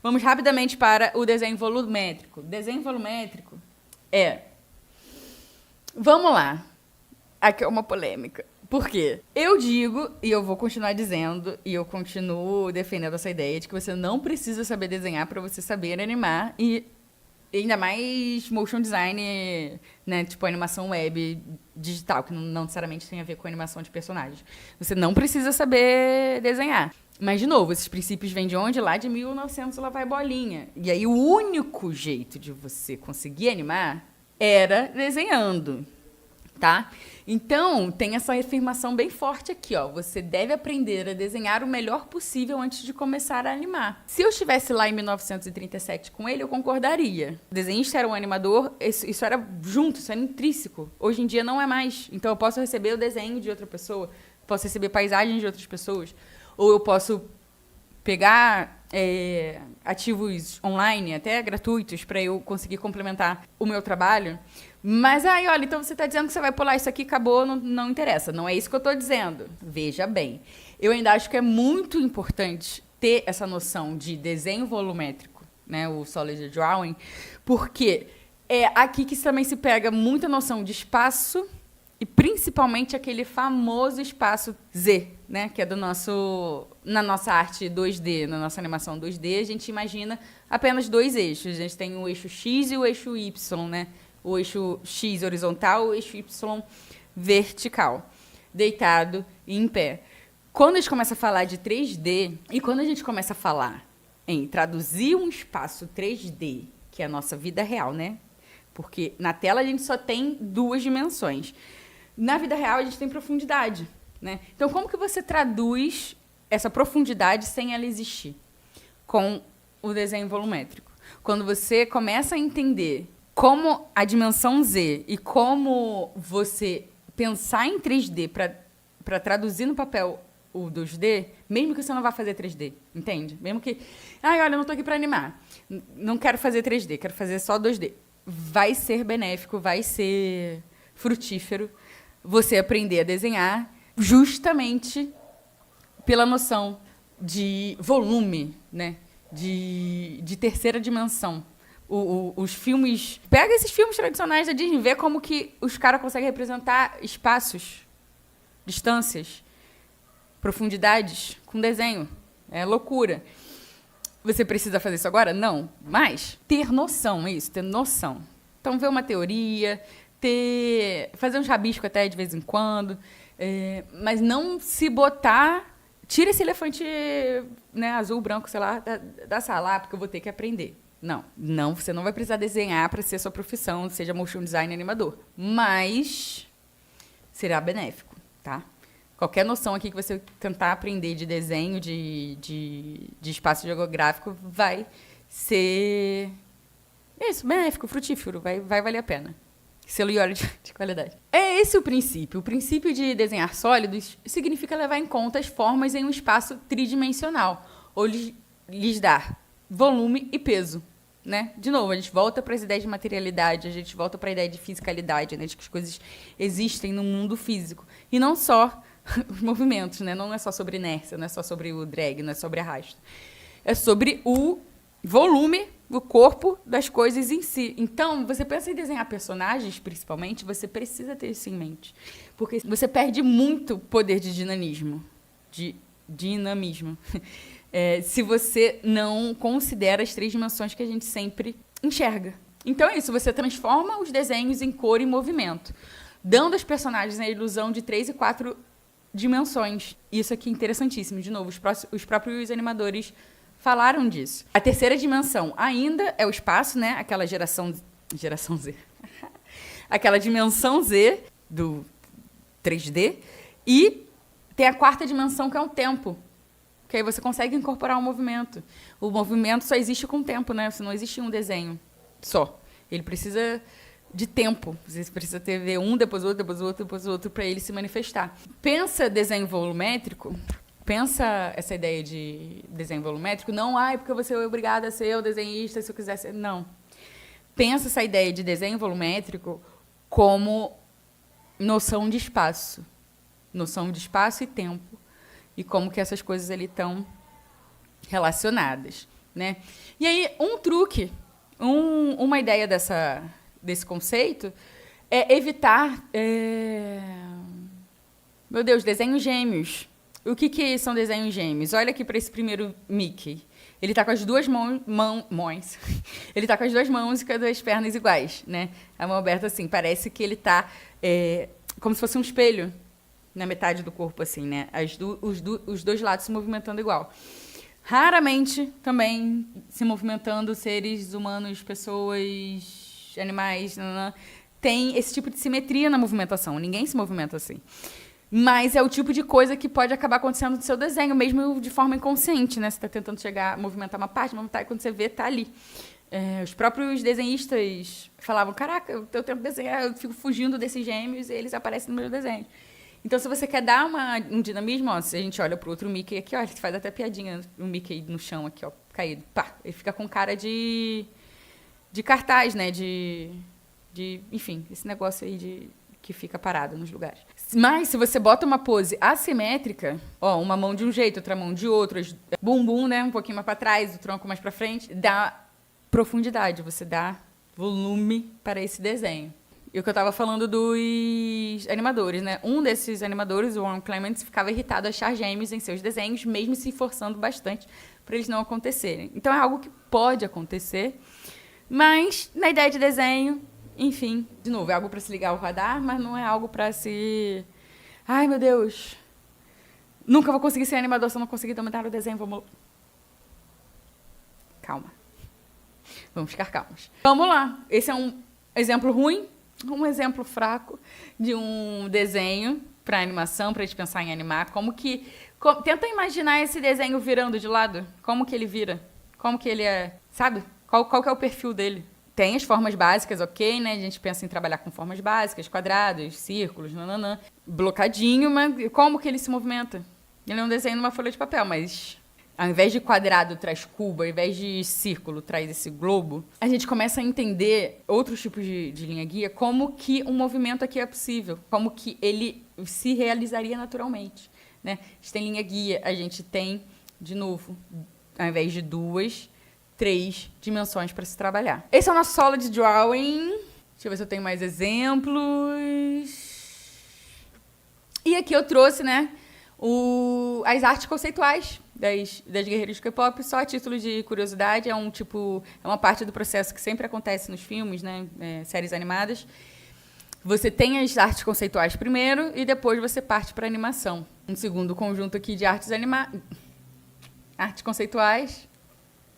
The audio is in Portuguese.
Vamos rapidamente para o desenho volumétrico. Desenho volumétrico é... Vamos lá. Aqui é uma polêmica. Por quê? Eu digo, e eu vou continuar dizendo, e eu continuo defendendo essa ideia de que você não precisa saber desenhar para você saber animar, e ainda mais motion design, né, tipo animação web digital, que não necessariamente tem a ver com animação de personagens. Você não precisa saber desenhar. Mas, de novo, esses princípios vêm de onde? Lá de 1900 lá vai bolinha. E aí o único jeito de você conseguir animar era desenhando, tá? Então, tem essa afirmação bem forte aqui, ó. Você deve aprender a desenhar o melhor possível antes de começar a animar. Se eu estivesse lá em 1937 com ele, eu concordaria. O desenhista era um animador, isso era junto, isso era intrínseco. Hoje em dia não é mais. Então, eu posso receber o desenho de outra pessoa, posso receber paisagens de outras pessoas, ou eu posso pegar ativos online, até gratuitos, para eu conseguir complementar o meu trabalho. Mas aí, olha, então você está dizendo que você vai pular isso aqui, acabou, não interessa. Não é isso que eu estou dizendo. Veja bem. Eu ainda acho que é muito importante ter essa noção de desenho volumétrico, né, o Solid Drawing, porque é aqui que também se pega muita noção de espaço e principalmente aquele famoso espaço Z, né, que é na nossa arte 2D, na nossa animação 2D, a gente imagina apenas dois eixos. A gente tem o eixo X e o eixo Y, né? O eixo X horizontal, o eixo Y vertical, deitado e em pé. Quando a gente começa a falar de 3D, e quando a gente começa a falar em traduzir um espaço 3D, que é a nossa vida real, né? Porque na tela a gente só tem duas dimensões. Na vida real a gente tem profundidade, né? Então, como que você traduz essa profundidade sem ela existir? Com o desenho volumétrico. Quando você começa a entender como a dimensão Z e como você pensar em 3D para traduzir no papel o 2D, mesmo que você não vá fazer 3D, entende? Mesmo que, olha, eu não estou aqui para animar, não quero fazer 3D, quero fazer só 2D. Vai ser benéfico, vai ser frutífero você aprender a desenhar justamente pela noção de volume, né? De terceira dimensão. Os filmes... Pega esses filmes tradicionais da Disney, vê como que os caras conseguem representar espaços, distâncias, profundidades com desenho. É loucura. Você precisa fazer isso agora? Não. Mas ter noção, é isso, ter noção. Então, ver uma teoria, fazer uns rabiscos até de vez em quando, mas não se botar... Tira esse elefante, né, azul, branco, sei lá, da sala, porque eu vou ter que aprender. Não, você não vai precisar desenhar para ser a sua profissão, seja motion design animador. Mas será benéfico, tá? Qualquer noção aqui que você tentar aprender de desenho, de espaço geográfico, vai ser isso, benéfico, frutífero, vai valer a pena. Selo e óleo de qualidade. É esse o princípio. O princípio de desenhar sólidos significa levar em conta as formas em um espaço tridimensional, ou lhes dar volume e peso. Né? De novo, a gente volta para as ideias de materialidade, a gente volta para a ideia de fisicalidade, né? De que as coisas existem no mundo físico. E não só os movimentos, né? Não é só sobre inércia, não é só sobre o drag, não é sobre arrasto. É sobre o volume, o corpo das coisas em si. Então, você pensa em desenhar personagens, principalmente, você precisa ter isso em mente. Porque você perde muito poder de dinamismo. Se você não considera as três dimensões que a gente sempre enxerga. Então é isso, você transforma os desenhos em cor e movimento, dando aos personagens a ilusão de 3 e 4 dimensões. Isso aqui é interessantíssimo. De novo, os próprios animadores falaram disso. A terceira dimensão ainda é o espaço, né? Aquela geração Z. Aquela dimensão Z do 3D. E tem a quarta dimensão, que é o tempo. Que aí você consegue incorporar o movimento. O movimento só existe com o tempo, né? Não existe um desenho só. Ele precisa de tempo. Você precisa ver um, depois outro, depois outro, depois outro, para ele se manifestar. Pensa desenho volumétrico, pensa essa ideia de desenho volumétrico, não, porque você é obrigada a ser o desenhista se eu quiser ser. Não. Pensa essa ideia de desenho volumétrico como noção de espaço. Noção de espaço e tempo. E como que essas coisas ali estão relacionadas, né? E aí, um truque, uma ideia desse conceito é evitar... Meu Deus, desenhos gêmeos. O que são desenhos gêmeos? Olha aqui para esse primeiro Mickey. Ele tá com as duas mãos. Ele tá com as duas mãos e com as duas pernas iguais, né? A mão aberta assim. Parece que ele tá como se fosse um espelho na metade do corpo, assim, né? Os dois lados se movimentando igual. Raramente também se movimentando seres humanos, pessoas, animais, tem esse tipo de simetria na movimentação. Ninguém se movimenta assim. Mas é o tipo de coisa que pode acabar acontecendo no seu desenho, mesmo de forma inconsciente, né? Você está tentando movimentar uma parte, e quando você vê, tá ali. Os próprios desenhistas falavam, caraca, eu tento desenhar, eu fico fugindo desses gêmeos e eles aparecem no meu desenho. Então, se você quer dar um dinamismo, ó, se a gente olha pro outro Mickey aqui, ó, ele faz até piadinha, o Mickey no chão aqui, ó, caído. Pá, ele fica com cara de cartaz, né? Enfim, esse negócio aí que fica parado nos lugares. Mas, se você bota uma pose assimétrica, ó, uma mão de um jeito, outra mão de outro, bumbum, né, um pouquinho mais para trás, o tronco mais para frente, dá profundidade, você dá volume para esse desenho. E o que eu estava falando dos animadores, né? Um desses animadores, o Warren Clements, ficava irritado a achar gêmeos em seus desenhos, mesmo se esforçando bastante para eles não acontecerem. Então, é algo que pode acontecer, mas, na ideia de desenho... Enfim, de novo, é algo para se ligar ao radar, mas não é algo para se... Ai, meu Deus, nunca vou conseguir ser animador se eu não conseguir dominar o desenho. Vamos... Calma. Vamos ficar calmos. Vamos lá. Esse é um exemplo ruim, um exemplo fraco de um desenho para animação, para a gente pensar em animar. Tenta imaginar esse desenho virando de lado. Como que ele vira? Como que ele é... Sabe? Qual que é o perfil dele? Tem as formas básicas, ok, né? A gente pensa em trabalhar com formas básicas, quadrados, círculos, blocadinho, mas como que ele se movimenta? Ele é um desenho numa folha de papel, mas ao invés de quadrado traz cubo, ao invés de círculo traz esse globo, a gente começa a entender outros tipos de linha-guia, como que um movimento aqui é possível, como que ele se realizaria naturalmente, né? A gente tem linha-guia, a gente tem, de novo, ao invés de 3 dimensões para se trabalhar. Esse é o nosso Solid Drawing. Deixa eu ver se eu tenho mais exemplos. E aqui eu trouxe, né, as artes conceituais das guerreiras de K-pop, só a título de curiosidade. É uma parte do processo que sempre acontece nos filmes, né, séries animadas. Você tem as artes conceituais primeiro e depois você parte para a animação. Um segundo conjunto aqui de artes conceituais.